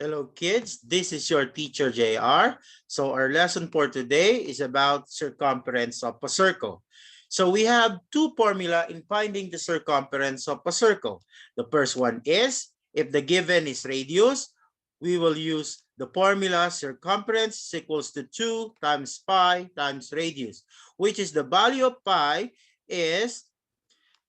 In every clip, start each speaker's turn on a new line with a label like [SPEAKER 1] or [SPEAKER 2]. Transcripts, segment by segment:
[SPEAKER 1] Hello kids, this is your teacher JR. So our lesson for today is about circumference of a circle. So we have two formula in finding the circumference of a circle. The first one is, if the given is radius, we will use the formula circumference is equals to 2 times pi times radius, which is the value of pi is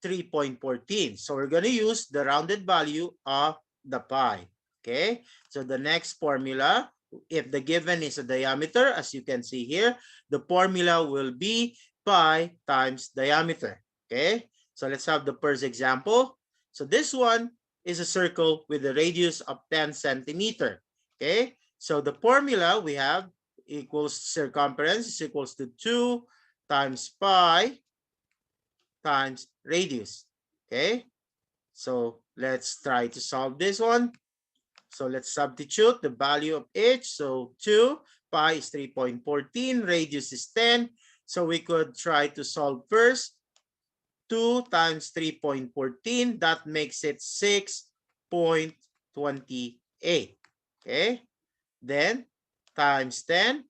[SPEAKER 1] 3.14. So we're going to use the rounded value of the pi. Okay, so the next formula, if the given is a diameter, as you can see here, the formula will be pi times diameter. Okay, so let's have the first example. So this one is a circle with a radius of 10 centimeter. Okay, so the formula we have equals circumference is equals to 2 times pi times radius. Okay, so let's try to solve this one. So let's substitute the value of h. So 2 pi is 3.14, radius is 10. So we could try to solve first. 2 times 3.14, that makes it 6.28. Okay, then times 10.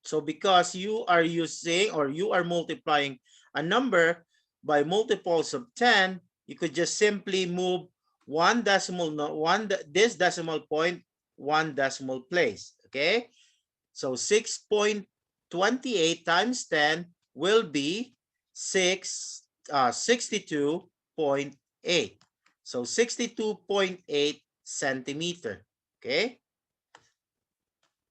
[SPEAKER 1] So because you are using or you are multiplying a number by multiples of 10, you could just simply move this decimal point one decimal place. Okay, so 6.28 times 10 will be 62.8. So 62.8 centimeter. Okay,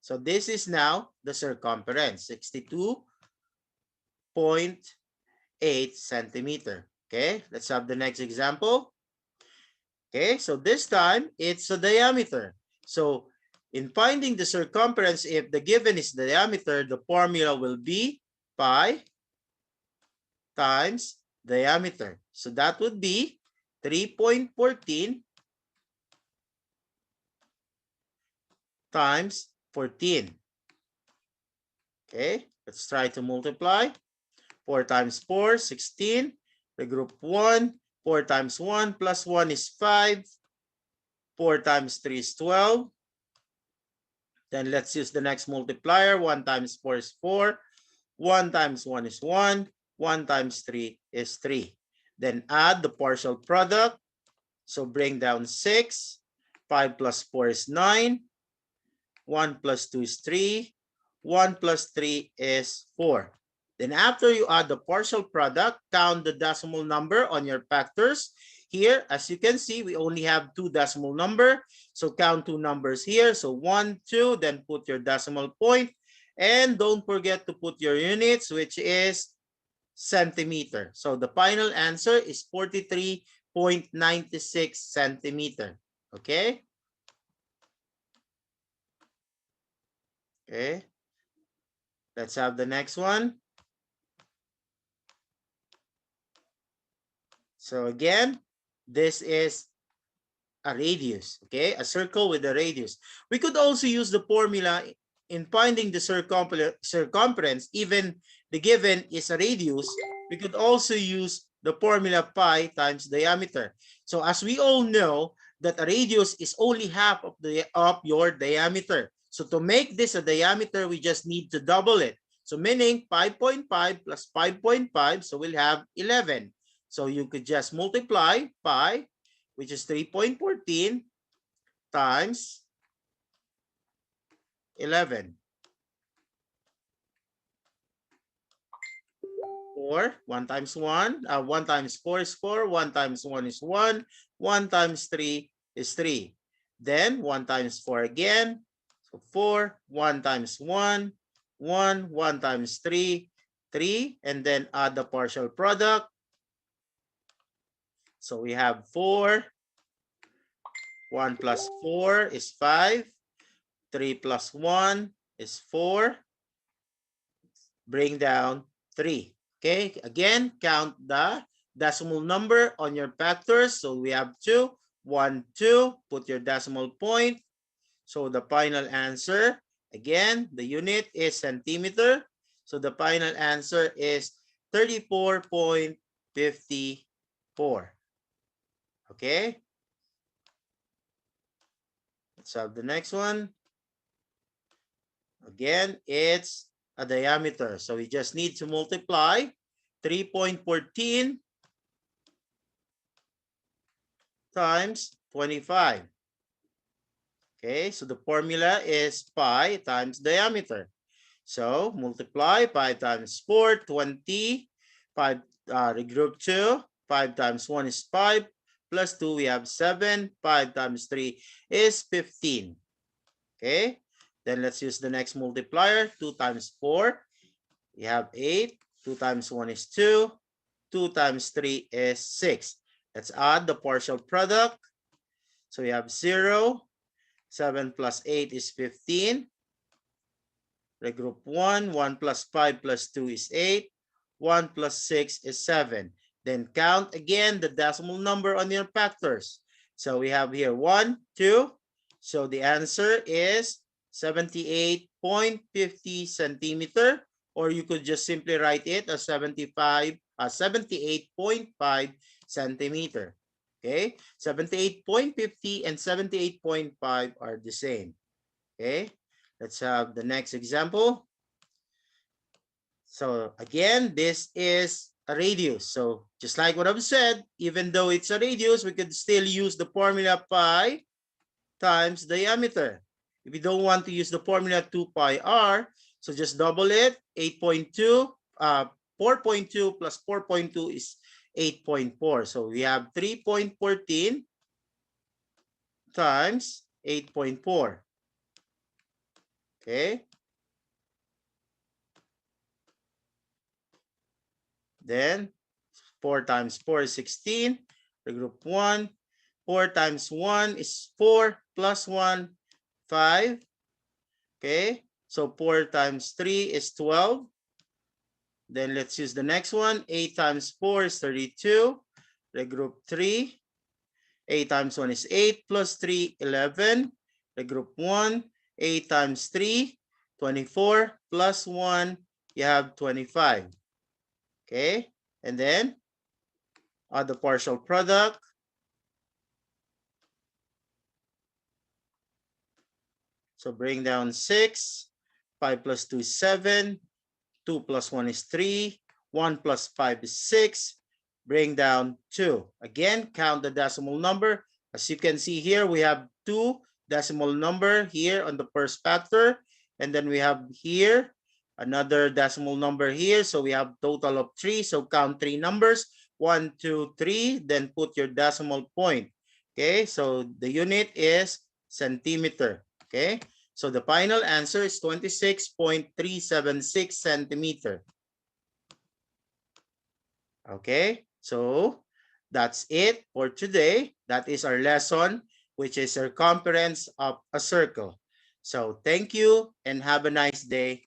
[SPEAKER 1] so this is now the circumference, 62.8 centimeter. Okay, let's have the next example. Okay, so this time it's a diameter. So in finding the circumference, if the given is the diameter, the formula will be pi times diameter. So that would be 3.14 times 14. Okay, let's try to multiply. 4 times 4, 16. Regroup 1. 4 times 1 plus 1 is 5. 4 times 3 is 12. Then let's use the next multiplier. 1 times 4 is 4. 1 times 1 is 1. 1 times 3 is 3. Then add the partial product. So bring down 6. 5 plus 4 is 9. 1 plus 2 is 3. 1 plus 3 is 4. Then after you add the partial product, count the decimal number on your factors. Here, as you can see, we only have 2 decimal number. So count 2 numbers here. So 1, 2, then put your decimal point. And don't forget to put your units, which is centimeter. So the final answer is 43.96 centimeter. Okay? Okay. Let's have the next one. So again, this is a radius, okay? A circle with a radius. We could also use the formula in finding the circumference, even the given is a radius. We could also use the formula pi times diameter. So as we all know that a radius is only half of your diameter. So to make this a diameter, we just need to double it. So meaning 5.5 plus 5.5, so we'll have 11. So you could just multiply pi, which is 3.14 times 11. Or 1 times 1, 1 times 4 is 4, 1 times 1 is 1, 1 times 3 is 3. Then 1 times 4 again, so 4, 1 times 1, 1, 1 times 3, 3, and then add the partial product. So we have 4, 1 plus 4 is 5, 3 plus 1 is 4, bring down 3. Okay, again, count the decimal number on your factors. So we have 2, 1, 2, put your decimal point. So the final answer, again, the unit is centimeter. So the final answer is 34.54. Okay. Let's have the next one. Again, it's a diameter. So we just need to multiply 3.14 times 25. Okay, so the formula is pi times diameter. So multiply 5 times 4, 20. 5 regroup 2. 5 times 1 is 5. Plus 2, we have 7. 5 times 3 is 15. Okay, then let's use the next multiplier. 2 times 4, we have 8. 2 times 1 is 2. 2 times 3 is 6. Let's add the partial product. So we have 0. 7 plus 8 is 15. Regroup 1. 1 plus 5 plus 2 is 8. 1 plus 6 is 7. Then count again the decimal number on your factors. So we have here 1, 2. So the answer is 78.50 centimeter, or you could just simply write it as 78.5 centimeter. Okay, 78.50 and 78.5 are the same. Okay, let's have the next example. So again, this is a radius. So just like what I've said, even though it's a radius, we could still use the formula pi times diameter. If you don't want to use the formula 2 pi r, so just double it. 8.2, 4.2 plus 4.2 is 8.4. So we have 3.14 times 8.4. Okay. Then 4 times 4 is 16. Regroup 1. 4 times 1 is 4 plus 1, 5. Okay. So 4 times 3 is 12. Then let's use the next one. 8 times 4 is 32. Regroup 3. 8 times 1 is 8 plus 3, 11. Regroup 1. 8 times 3, 24 plus 1, you have 25. Okay. And then add the partial product. So bring down 6. 5 plus 2 is 7. 2 plus 1 is 3. 1 plus 5 is 6. Bring down 2. Again, count the decimal number. As you can see here, we have 2 decimal number here on the first factor. And then we have here another decimal number here. So we have total of 3. So count 3 numbers. 1, 2, 3. Then put your decimal point. Okay, so the unit is centimeter. Okay, so the final answer is 26.376 centimeter. Okay, so that's it for today. That is our lesson, which is circumference of a circle. So thank you and have a nice day.